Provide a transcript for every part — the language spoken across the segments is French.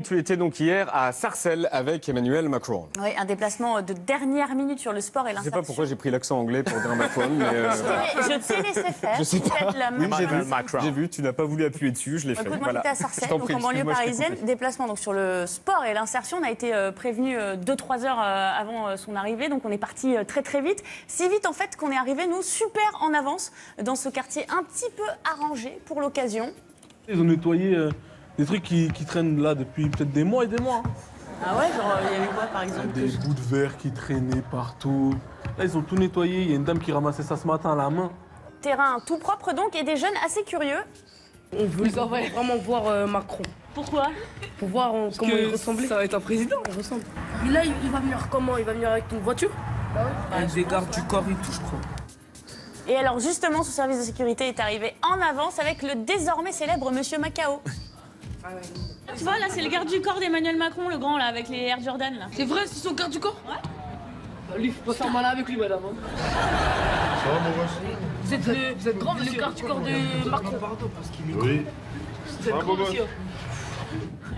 tu étais donc hier à Sarcelles avec Emmanuel Macron. Oui, un déplacement de dernière minute sur le sport et Je ne sais l'insertion. pas pourquoi j'ai pris l'accent anglais pour dire Macron, mais... Je t'ai laissé faire. Je sais pas. Faites la Oui, même. j'ai vu, tu n'as pas voulu appuyer dessus, je l'ai fait. Écoute, moi Voilà. j'étais à Je Sarcelles, t'en donc prie, en banlieue excuse-moi, je t'ai parisienne. coupé. Déplacement donc sur le sport et l'insertion. On a été prévenu 2-3 heures avant son arrivée, donc on est parti très très vite. Si vite en fait qu'on est arrivé, nous, super en avance dans ce quartier un petit peu arrangé pour l'occasion. Ils ont nettoyé des trucs qui traînent là depuis peut-être des mois et des mois. Ah ouais, genre il y avait quoi par exemple? Des bouts de verre qui traînaient partout. Là, ils ont tout nettoyé. Il y a une dame qui ramassait ça ce matin à la main. Terrain tout propre donc et des jeunes assez curieux. On veut vraiment voir Macron. Pourquoi? Pour voir comment il ressemblait. Ça va être un président. Il ressemble. Mais là, il va venir comment? Il va venir avec une voiture? Avec des gardes du corps et tout, je crois. Et alors justement, ce service de sécurité est arrivé en avance avec le désormais célèbre Monsieur Macao. Tu vois, là, c'est le garde du corps d'Emmanuel Macron, le grand, là, avec les Air Jordan, là. C'est vrai, c'est son garde du corps? Ouais. Lui, faut pas faire malin avec lui, madame. Ça va, mon gosse? Vous êtes grand, le garde du corps de Macron. Oui. Vous êtes grand, monsieur.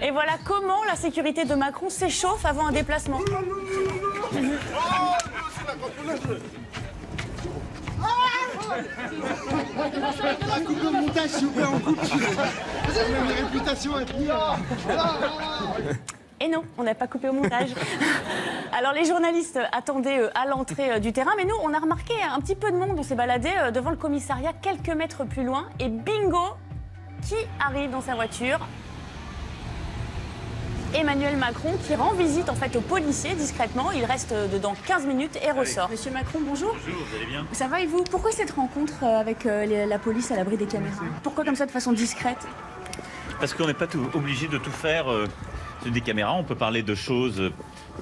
Et voilà comment la sécurité de Macron s'échauffe avant un déplacement. Coupe le montage, s'il vous plaît, on coupe. Vous avez une réputation à tenir. Et non, on n'a pas coupé au montage. Alors les journalistes attendaient à l'entrée du terrain, mais nous, on a remarqué un petit peu de monde. On s'est baladé devant le commissariat quelques mètres plus loin. Et bingo, qui arrive dans sa voiture? Emmanuel Macron qui rend visite en fait aux policiers discrètement. Il reste dedans 15 minutes et ressort. Monsieur Macron, bonjour. Bonjour, vous allez bien? Ça va et vous? Pourquoi cette rencontre avec la police à l'abri des caméras? Pourquoi comme ça de façon discrète? Parce qu'on n'est pas obligé de tout faire sur des caméras. On peut parler de choses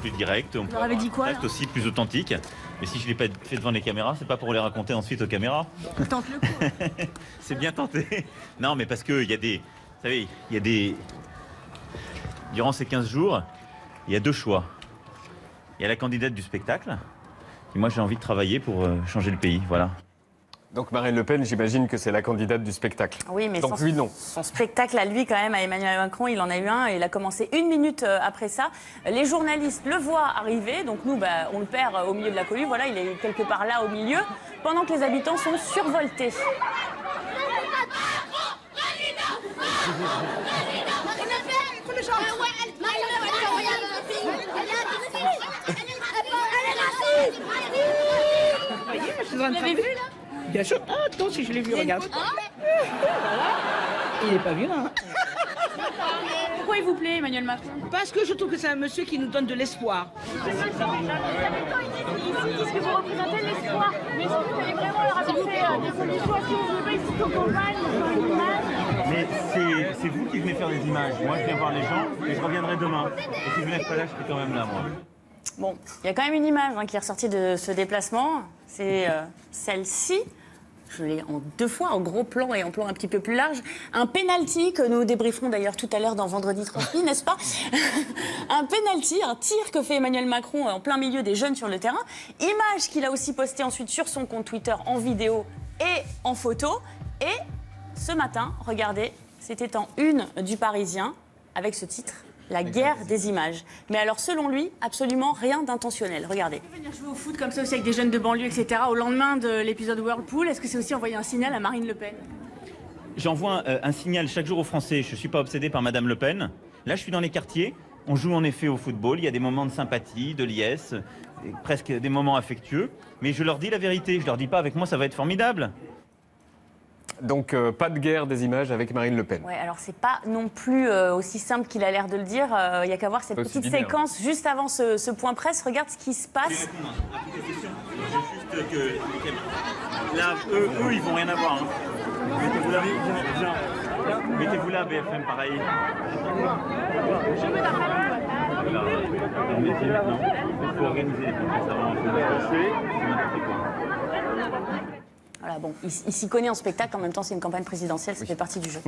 plus directes. On peut leur avez dit quoi, reste là aussi plus authentique. Mais si je ne l'ai pas fait devant les caméras, c'est pas pour les raconter ensuite aux caméras. Tente le coup. C'est bien tenté. Non, mais parce qu'il y a des... Vous savez, il y a des... Durant ces 15 jours, il y a deux choix. Il y a la candidate du spectacle. Et moi, j'ai envie de travailler pour changer le pays. Voilà. Donc Marine Le Pen, j'imagine que c'est la candidate du spectacle. Oui, mais Donc lui, non. son spectacle à lui, quand même, à Emmanuel Macron, il en a eu un et il a commencé 1 minute après ça. Les journalistes le voient arriver, donc nous, on le perd au milieu de la cohue. Voilà, il est quelque part là au milieu, pendant que les habitants sont survoltés. Vous l'avez vu, là? Bien sûr. Ah, attends, si je l'ai vu, regarde. Il n'est pas vieux, hein. Pourquoi il vous plaît, Emmanuel Macron? Parce que je trouve que c'est un monsieur qui nous donne de l'espoir. Les habitants ici disent que vous représentez l'espoir. Mais est-ce que vous allez vraiment leur apporter des solutions? Est-ce que vous voulez pas ici qu'aux campagnes, dans l'image? Mais c'est vous qui venez faire des images. Moi, je viens voir les gens et je reviendrai demain. Et si vous n'êtes pas là, je serai quand même là, moi. Bon, il y a quand même une image qui est ressortie de ce déplacement. C'est celle-ci. Je l'ai en 2 fois, en gros plan et en plan un petit peu plus large. Un penalty que nous débrieferons d'ailleurs tout à l'heure dans Vendredi Transmis, n'est-ce pas? Un penalty, un tir que fait Emmanuel Macron en plein milieu des jeunes sur le terrain. Image qu'il a aussi postée ensuite sur son compte Twitter en vidéo et en photo. Et ce matin, regardez, c'était en une du Parisien avec ce titre. La guerre des images. Mais alors, selon lui, absolument rien d'intentionnel. Regardez. Venir jouer au foot comme ça aussi avec des jeunes de banlieue, etc., au lendemain de l'épisode Whirlpool, est-ce que c'est aussi envoyer un signal à Marine Le Pen? J'envoie un signal chaque jour aux Français. Je ne suis pas obsédé par Madame Le Pen. Là, je suis dans les quartiers. On joue en effet au football. Il y a des moments de sympathie, de liesse, presque des moments affectueux. Mais je leur dis la vérité. Je leur dis pas avec moi, ça va être formidable. Donc pas de guerre des images avec Marine Le Pen. Ouais, alors c'est pas non plus aussi simple qu'il a l'air de le dire. Il y a qu'à voir cette petite séquence juste avant ce point presse. Regarde ce qui se passe. Juste que là, eux, ils vont rien avoir. Hein. Mettez-vous là, mettez-vous là, BFM, pareil. Je me l'appelle. Il faut organiser les conférences avant. Voilà, bon, il s'y connaît en spectacle. En même temps, c'est une campagne présidentielle. Ça fait partie du jeu.